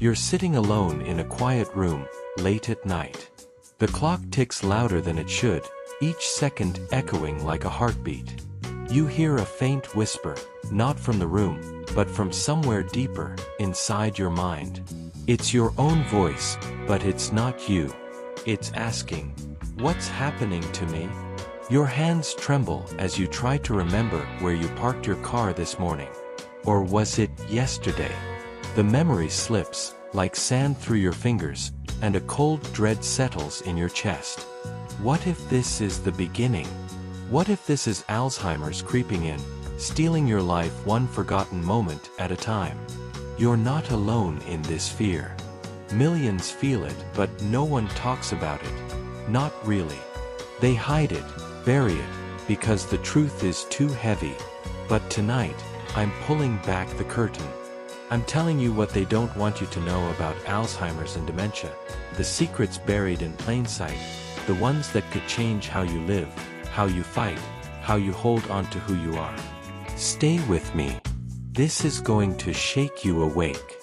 You're sitting alone in a quiet room, late at night. The clock ticks louder than it should, each second echoing like a heartbeat. You hear a faint whisper, not from the room, but from somewhere deeper, inside your mind. It's your own voice, but it's not you. It's asking, "What's happening to me?" Your hands tremble as you try to remember where you parked your car this morning. Or was it yesterday? The memory slips, like sand through your fingers, and a cold dread settles in your chest. What if this is the beginning? What if this is Alzheimer's creeping in, stealing your life one forgotten moment at a time? You're not alone in this fear. Millions feel it, but no one talks about it. Not really. They hide it, bury it, because the truth is too heavy. But tonight, I'm pulling back the curtain. I'm telling you what they don't want you to know about Alzheimer's and dementia, the secrets buried in plain sight, the ones that could change how you live, how you fight, how you hold on to who you are. Stay with me. This is going to shake you awake.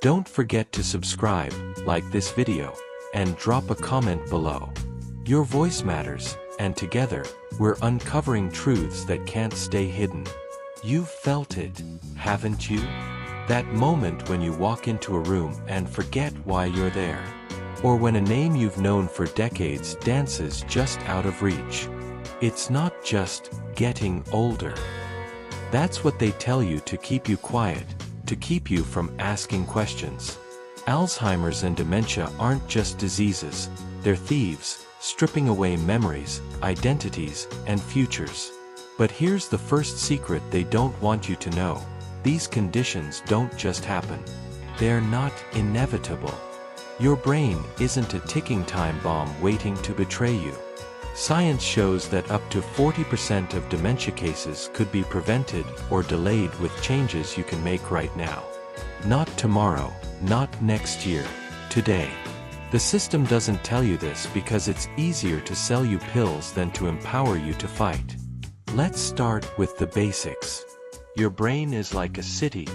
Don't forget to subscribe, like this video, and drop a comment below. Your voice matters, and together, we're uncovering truths that can't stay hidden. You've felt it, haven't you? That moment when you walk into a room and forget why you're there. Or when a name you've known for decades dances just out of reach. It's not just getting older. That's what they tell you to keep you quiet, to keep you from asking questions. Alzheimer's and dementia aren't just diseases, they're thieves, stripping away memories, identities, and futures. But here's the first secret they don't want you to know. These conditions don't just happen. They're not inevitable. Your brain isn't a ticking time bomb waiting to betray you. Science shows that up to 40% of dementia cases could be prevented or delayed with changes you can make right now. Not tomorrow, not next year, today. The system doesn't tell you this because it's easier to sell you pills than to empower you to fight. Let's start with the basics. Your brain is like a city,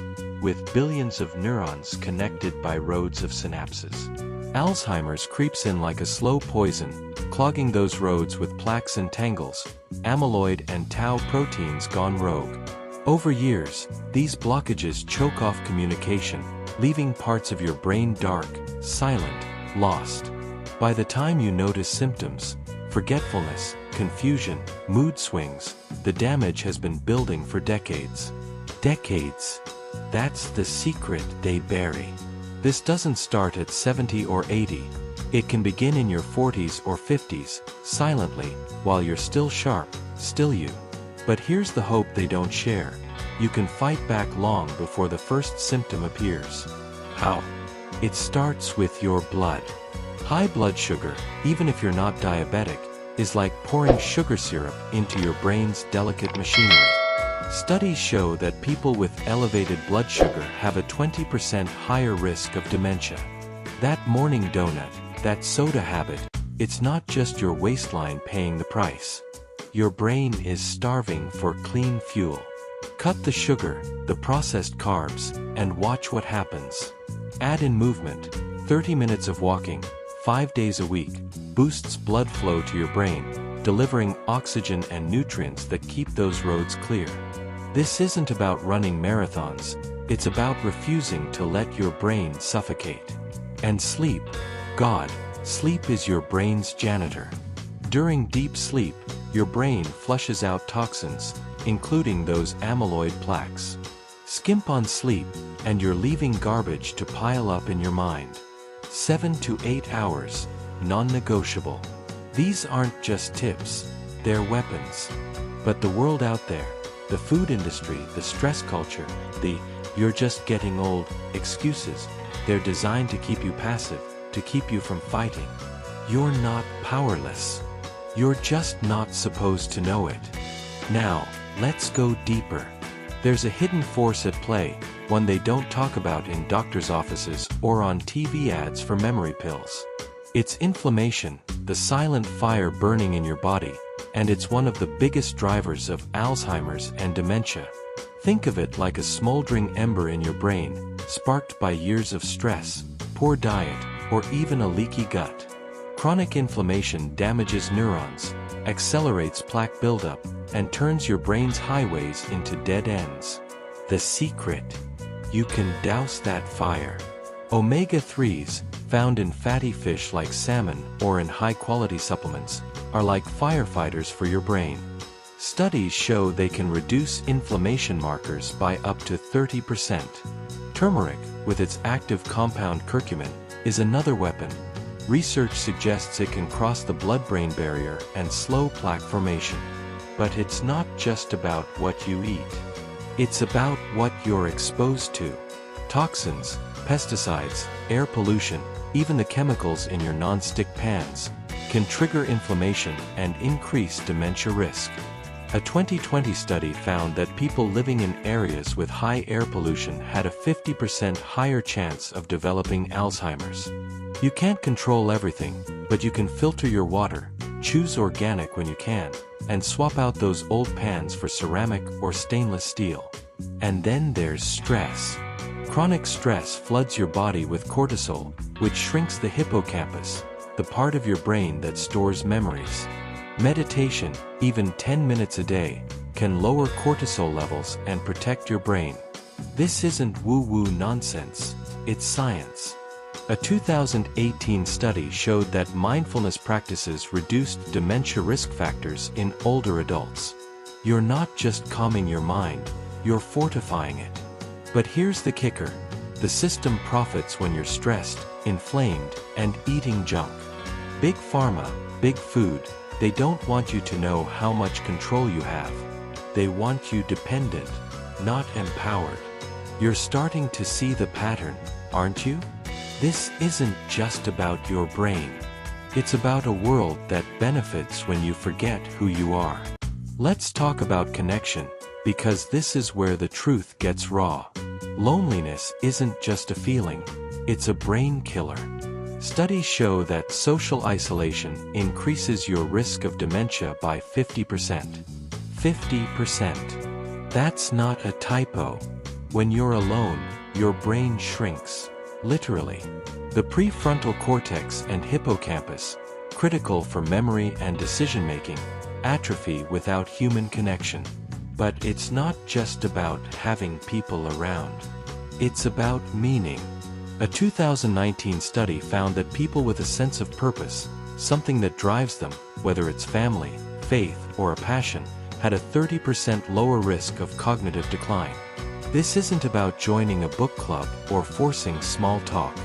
with billions of neurons connected by roads of synapses. Alzheimer's creeps in like a slow poison, clogging those roads with plaques and tangles, amyloid and tau proteins gone rogue. Over years, these blockages choke off communication, leaving parts of your brain dark, silent, lost. By the time you notice symptoms, forgetfulness, confusion, mood swings, the damage has been building for decades. Decades. That's the secret they bury. This doesn't start at 70 or 80. It can begin in your 40s or 50s, silently, while you're still sharp, still you. But here's the hope they don't share. You can fight back long before the first symptom appears. How? It starts with your blood. High blood sugar, even if you're not diabetic, is like pouring sugar syrup into your brain's delicate machinery. Studies show that people with elevated blood sugar have a 20% higher risk of dementia. That morning donut, that soda habit, it's not just your waistline paying the price. Your brain is starving for clean fuel. Cut the sugar, the processed carbs, and watch what happens. Add in movement. 30 minutes of walking, 5 days a week, boosts blood flow to your brain, delivering oxygen and nutrients that keep those roads clear. This isn't about running marathons, it's about refusing to let your brain suffocate. And sleep. God, sleep is your brain's janitor. During deep sleep, your brain flushes out toxins, including those amyloid plaques. Skimp on sleep, and you're leaving garbage to pile up in your mind. 7 to 8 hours, non-negotiable. These aren't just tips, they're weapons. But the world out there, the food industry, the stress culture, the "you're just getting old" excuses, they're designed to keep you passive, to keep you from fighting. You're not powerless. You're just not supposed to know it. Now, let's go deeper. There's a hidden force at play, one they don't talk about in doctors' offices or on TV ads for memory pills. It's inflammation, the silent fire burning in your body, and it's one of the biggest drivers of Alzheimer's and dementia. Think of it like a smoldering ember in your brain, sparked by years of stress, poor diet, or even a leaky gut. Chronic inflammation damages neurons, accelerates plaque buildup, and turns your brain's highways into dead ends. The secret? You can douse that fire. Omega-3s, found in fatty fish like salmon or in high-quality supplements, are like firefighters for your brain. Studies show they can reduce inflammation markers by up to 30%. Turmeric, with its active compound curcumin, is another weapon. Research suggests it can cross the blood-brain barrier and slow plaque formation. But it's not just about what you eat. It's about what you're exposed to. Toxins, pesticides, air pollution, even the chemicals in your non-stick pans, can trigger inflammation and increase dementia risk. A 2020 study found that people living in areas with high air pollution had a 50% higher chance of developing Alzheimer's. You can't control everything, but you can filter your water, choose organic when you can, and swap out those old pans for ceramic or stainless steel. And then there's stress. Chronic stress floods your body with cortisol, which shrinks the hippocampus, the part of your brain that stores memories. Meditation, even 10 minutes a day, can lower cortisol levels and protect your brain. This isn't woo-woo nonsense, it's science. A 2018 study showed that mindfulness practices reduced dementia risk factors in older adults. You're not just calming your mind, you're fortifying it. But here's the kicker. The system profits when you're stressed, inflamed, and eating junk. Big pharma, big food, they don't want you to know how much control you have. They want you dependent, not empowered. You're starting to see the pattern, aren't you? This isn't just about your brain. It's about a world that benefits when you forget who you are. Let's talk about connection, because this is where the truth gets raw. Loneliness isn't just a feeling, it's a brain killer. Studies show that social isolation increases your risk of dementia by 50%. 50%. That's not a typo. When you're alone, your brain shrinks. Literally. The prefrontal cortex and hippocampus, critical for memory and decision-making, atrophy without human connection. But it's not just about having people around. It's about meaning. A 2019 study found that people with a sense of purpose, something that drives them, whether it's family, faith, or a passion, had a 30% lower risk of cognitive decline. This isn't about joining a book club or forcing small talk.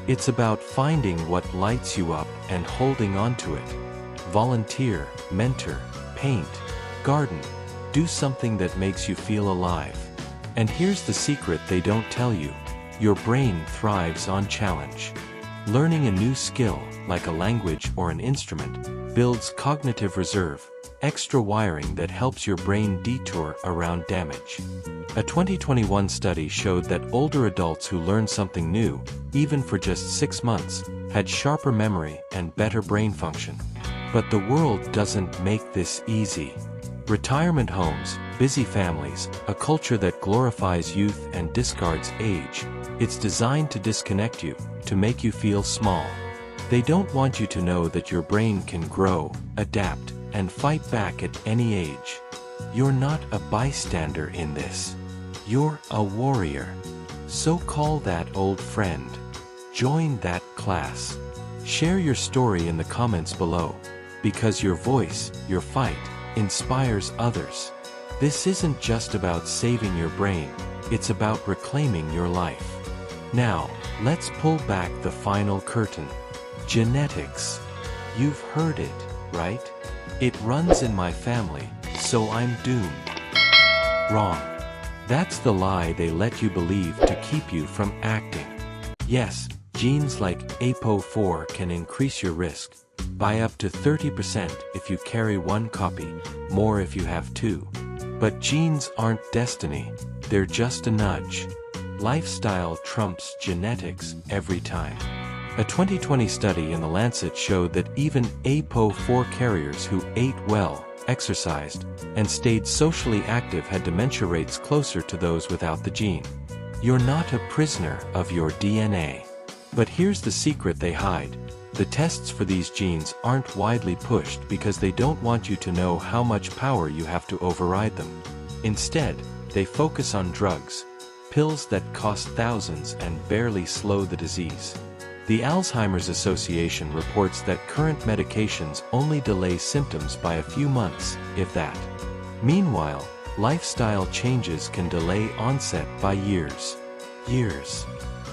It's about finding what lights you up and holding on to it. Volunteer, mentor, paint, garden, do something that makes you feel alive. And here's the secret they don't tell you. Your brain thrives on challenge. Learning a new skill, like a language or an instrument, builds cognitive reserve, extra wiring that helps your brain detour around damage. A 2021 study showed that older adults who learned something new, even for just 6 months, had sharper memory and better brain function. But the world doesn't make this easy. Retirement homes, busy families, a culture that glorifies youth and discards age, it's designed to disconnect you, to make you feel small. They don't want you to know that your brain can grow, adapt, and fight back at any age. You're not a bystander in this. You're a warrior. So call that old friend. Join that class. Share your story in the comments below, because your voice, your fight, inspires others. This isn't just about saving your brain, it's about reclaiming your life. Now, let's pull back the final curtain. Genetics. You've heard it, right? It runs in my family, so I'm doomed. Wrong. That's the lie they let you believe to keep you from acting. Yes, genes like APO4 can increase your risk by up to 30% if you carry one copy, more if you have two. But genes aren't destiny, they're just a nudge. Lifestyle trumps genetics every time. A 2020 study in The Lancet showed that even APO4 carriers who ate well, exercised, and stayed socially active had dementia rates closer to those without the gene. You're not a prisoner of your DNA. But here's the secret they hide. The tests for these genes aren't widely pushed because they don't want you to know how much power you have to override them. Instead, they focus on drugs, pills that cost thousands and barely slow the disease. The Alzheimer's Association reports that current medications only delay symptoms by a few months, if that. Meanwhile, lifestyle changes can delay onset by years. Years.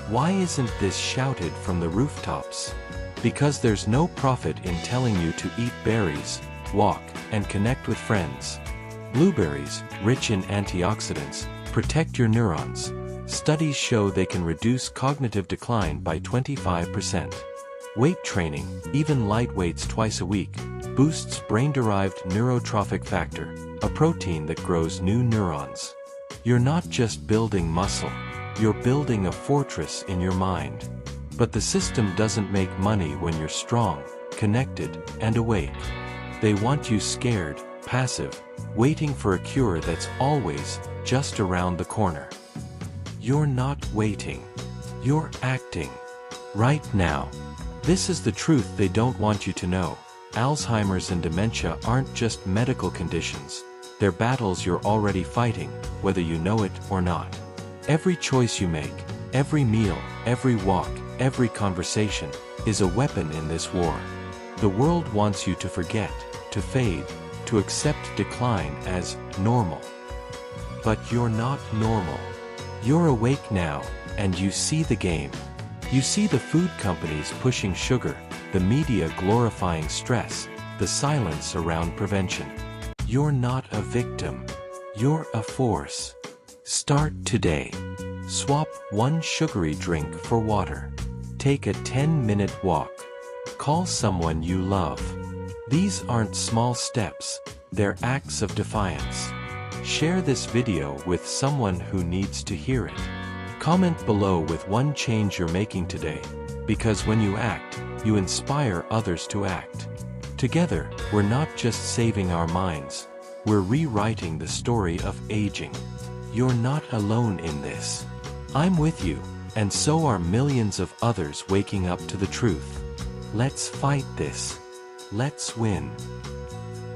Why isn't this shouted from the rooftops? Because there's no profit in telling you to eat berries, walk, and connect with friends. Blueberries, rich in antioxidants, protect your neurons. Studies show they can reduce cognitive decline by 25%. Weight training, even light weights twice a week, boosts brain-derived neurotrophic factor, a protein that grows new neurons. You're not just building muscle, you're building a fortress in your mind. But the system doesn't make money when you're strong, connected, and awake. They want you scared, passive, waiting for a cure that's always just around the corner. You're not waiting. You're acting. Right now. This is the truth they don't want you to know. Alzheimer's and dementia aren't just medical conditions. They're battles you're already fighting, whether you know it or not. Every choice you make, every meal, every walk, every conversation, is a weapon in this war. The world wants you to forget, to fade, to accept decline as normal. But you're not normal. You're awake now, and you see the game. You see the food companies pushing sugar, the media glorifying stress, the silence around prevention. You're not a victim. You're a force. Start today. Swap one sugary drink for water. Take a 10-minute walk. Call someone you love. These aren't small steps, they're acts of defiance. Share this video with someone who needs to hear it. Comment below with one change you're making today, because when you act, you inspire others to act. Together, we're not just saving our minds, we're rewriting the story of aging. You're not alone in this. I'm with you, and so are millions of others waking up to the truth. Let's fight this. Let's win.